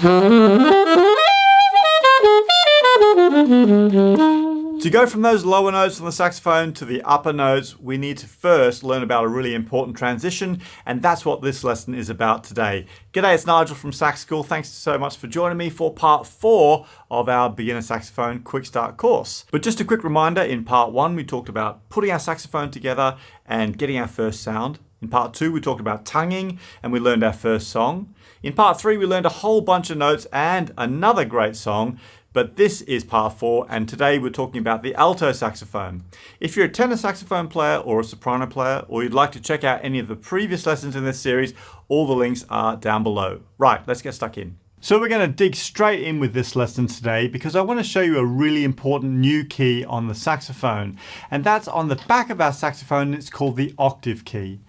To go from those lower notes on the saxophone to the upper notes, we need to first learn about a really important transition, and that's what this lesson is about today. G'day, it's Nigel from Sax School. Thanks so much for joining me for part 4 of our Beginner Saxophone Quickstart course. But just a quick reminder, in part 1 we talked about putting our saxophone together and getting our first sound. In part 2 we talked about tonguing and we learned our first song. In part 3 we learned a whole bunch of notes and another great song. But this is part 4, and today we're talking about the alto saxophone. If you're a tenor saxophone player or a soprano player, or you'd like to check out any of the previous lessons in this series, all the links are down below. Right, let's get stuck in. So we're going to dig straight in with this lesson today because I want to show you a really important new key on the saxophone. And that's on the back of our saxophone. It's called the octave key.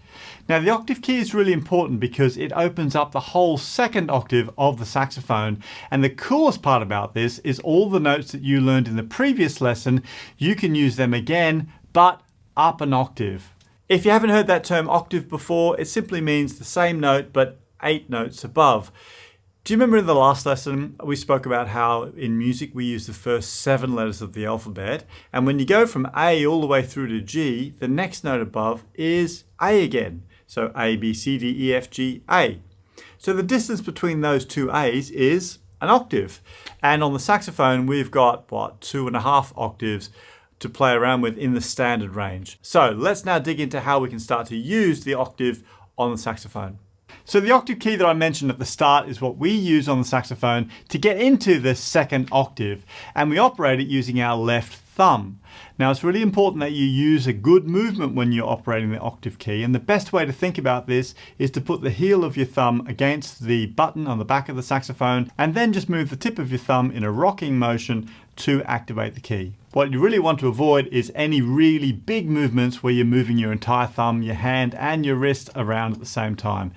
Now the octave key is really important because it opens up the whole second octave of the saxophone, and the coolest part about this is all the notes that you learned in the previous lesson, you can use them again but up an octave. If you haven't heard that term octave before, it simply means the same note but 8 notes above. Do you remember in the last lesson we spoke about how in music we use the first 7 letters of the alphabet, and when you go from A all the way through to G, the next note above is A again. So A, B, C, D, E, F, G, A. So the distance between those two A's is an octave. And on the saxophone we've got, 2.5 octaves to play around with in the standard range. So let's now dig into how we can start to use the octave on the saxophone. So the octave key that I mentioned at the start is what we use on the saxophone to get into the second octave, and we operate it using our left thumb. Now it's really important that you use a good movement when you're operating the octave key, and the best way to think about this is to put the heel of your thumb against the button on the back of the saxophone and then just move the tip of your thumb in a rocking motion to activate the key. What you really want to avoid is any really big movements where you're moving your entire thumb, your hand and your wrist around at the same time.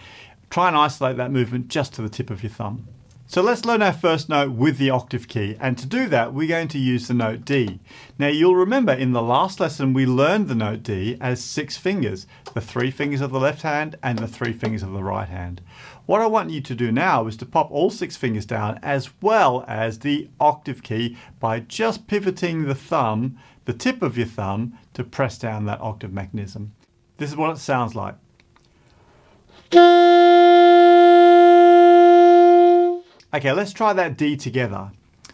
Try and isolate that movement just to the tip of your thumb. So let's learn our first note with the octave key, and to do that we're going to use the note D. Now you'll remember in the last lesson we learned the note D as 6 fingers, the 3 fingers of the left hand and the 3 fingers of the right hand. What I want you to do now is to pop all 6 fingers down as well as the octave key by just pivoting the thumb, the tip of your thumb, to press down that octave mechanism. This is what it sounds like. Okay, let's try that D together.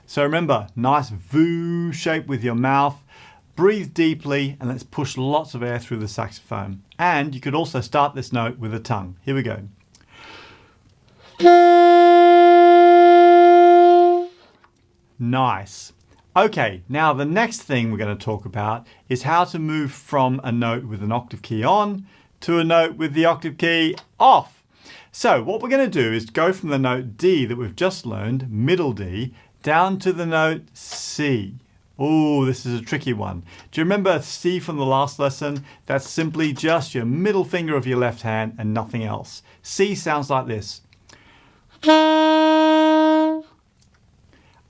So remember, nice V shape with your mouth. Breathe deeply and let's push lots of air through the saxophone. And you could also start this note with a tongue. Here we go. Nice. Okay, now the next thing we're going to talk about is how to move from a note with an octave key on to a note with the octave key off. So what we're going to do is go from the note D that we've just learned, middle D, down to the note C. Oh, this is a tricky one. Do you remember C from the last lesson? That's simply just your middle finger of your left hand and nothing else. C sounds like this.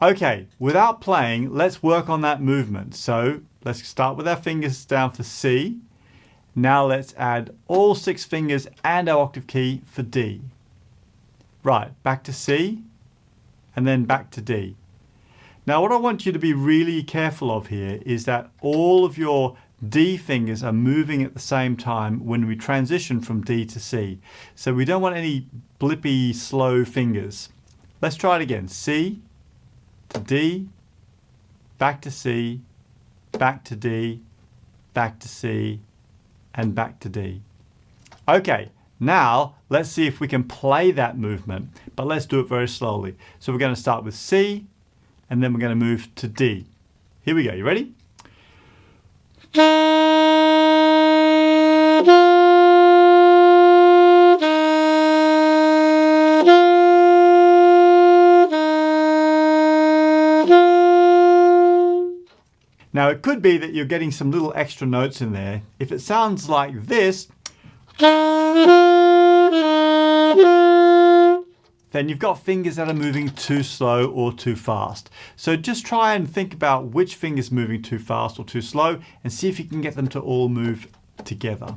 Okay, without playing, let's work on that movement. So let's start with our fingers down for C. Now let's add all 6 fingers and our octave key for D. Right, back to C and then back to D. Now what I want you to be really careful of here is that all of your D fingers are moving at the same time when we transition from D to C. So we don't want any blippy, slow fingers. Let's try it again. C to D, back to C, back to D, back to C, and back to D. Okay, now let's see if we can play that movement, but let's do it very slowly. So we're going to start with C and then we're going to move to D. Here we go, you ready? Now it could be that you're getting some little extra notes in there. If it sounds like this, then you've got fingers that are moving too slow or too fast. So just try and think about which finger's moving too fast or too slow and see if you can get them to all move together.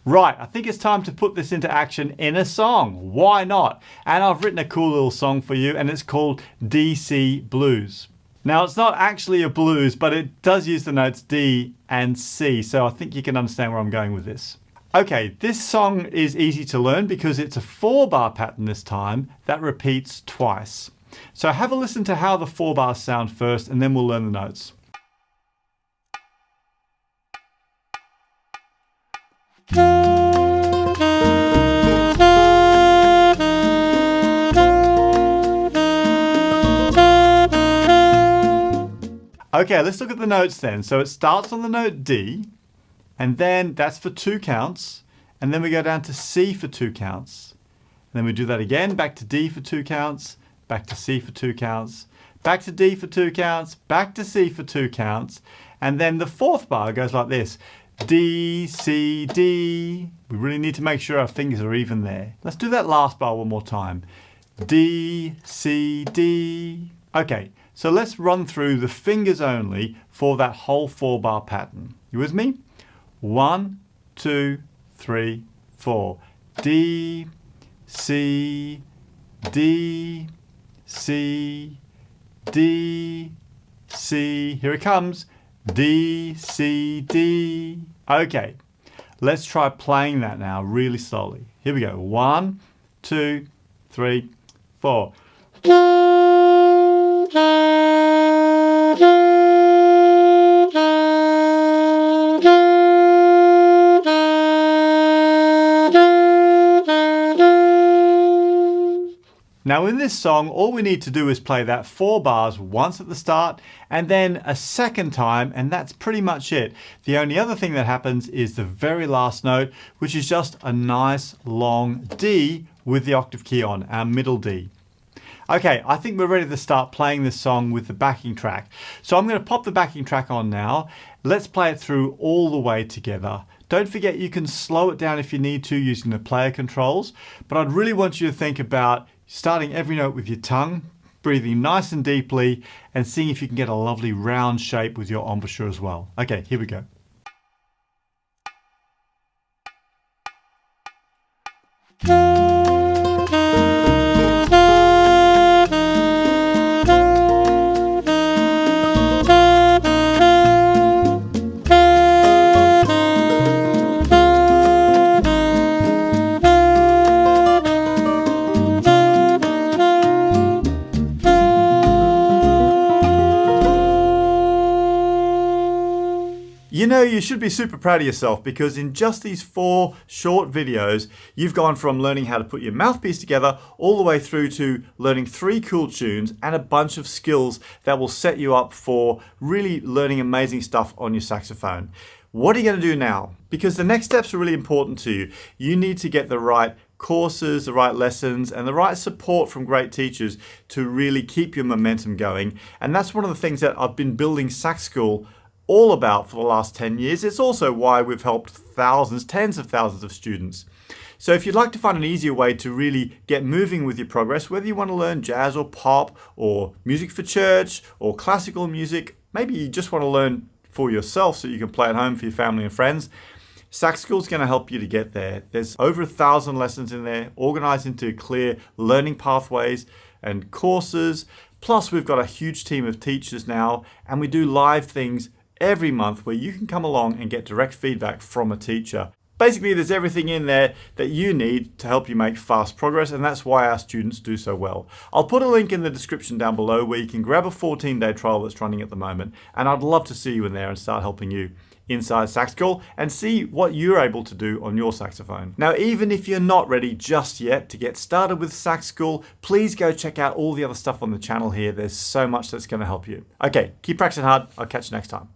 Right, I think it's time to put this into action in a song. Why not? And I've written a cool little song for you, and it's called DC Blues. Now, it's not actually a blues, but it does use the notes D and C, so I think you can understand where I'm going with this. Okay, this song is easy to learn because it's a 4-bar pattern this time that repeats twice. So have a listen to how the 4 bars sound first, and then we'll learn the notes. Okay, let's look at the notes then. So it starts on the note D, and then that's for 2 counts, and then we go down to C for 2 counts. And then we do that again, back to D for 2 counts, back to C for 2 counts, back to D for 2 counts, back to C for 2 counts, and then the 4th bar goes like this. D, C, D. We really need to make sure our fingers are even there. Let's do that last bar one more time. D, C, D. Okay, so let's run through the fingers only for that whole 4-bar pattern. You with me? 1, 2, 3, 4. D, C, D, C, D, C. Here it comes. D, C, D. Okay, let's try playing that now really slowly. Here we go. 1, 2, 3, 4. Now in this song, all we need to do is play that 4 bars once at the start and then a second time, and that's pretty much it. The only other thing that happens is the very last note, which is just a nice long D with the octave key on, our middle D. Okay, I think we're ready to start playing this song with the backing track. So I'm going to pop the backing track on now. Let's play it through all the way together. Don't forget you can slow it down if you need to using the player controls, but I'd really want you to think about starting every note with your tongue, breathing nice and deeply, and seeing if you can get a lovely round shape with your embouchure as well. Okay, here we go. You know, you should be super proud of yourself because in just these 4 short videos, you've gone from learning how to put your mouthpiece together all the way through to learning 3 cool tunes and a bunch of skills that will set you up for really learning amazing stuff on your saxophone. What are you going to do now? Because the next steps are really important to you. You need to get the right courses, the right lessons, and the right support from great teachers to really keep your momentum going. And that's one of the things that I've been building Sax School all about for the last 10 years. It's also why we've helped thousands, tens of thousands of students. So if you'd like to find an easier way to really get moving with your progress, whether you want to learn jazz or pop or music for church or classical music, maybe you just want to learn for yourself so you can play at home for your family and friends, Sax School is going to help you to get there. There's over 1,000 lessons in there, organized into clear learning pathways and courses. Plus, we've got a huge team of teachers now, and we do live things every month where you can come along and get direct feedback from a teacher. Basically, there's everything in there that you need to help you make fast progress, and that's why our students do so well. I'll put a link in the description down below where you can grab a 14-day trial that's running at the moment, and I'd love to see you in there and start helping you inside Sax School and see what you're able to do on your saxophone. Now, even if you're not ready just yet to get started with Sax School, please go check out all the other stuff on the channel here. There's so much that's going to help you. Okay, keep practicing hard. I'll catch you next time.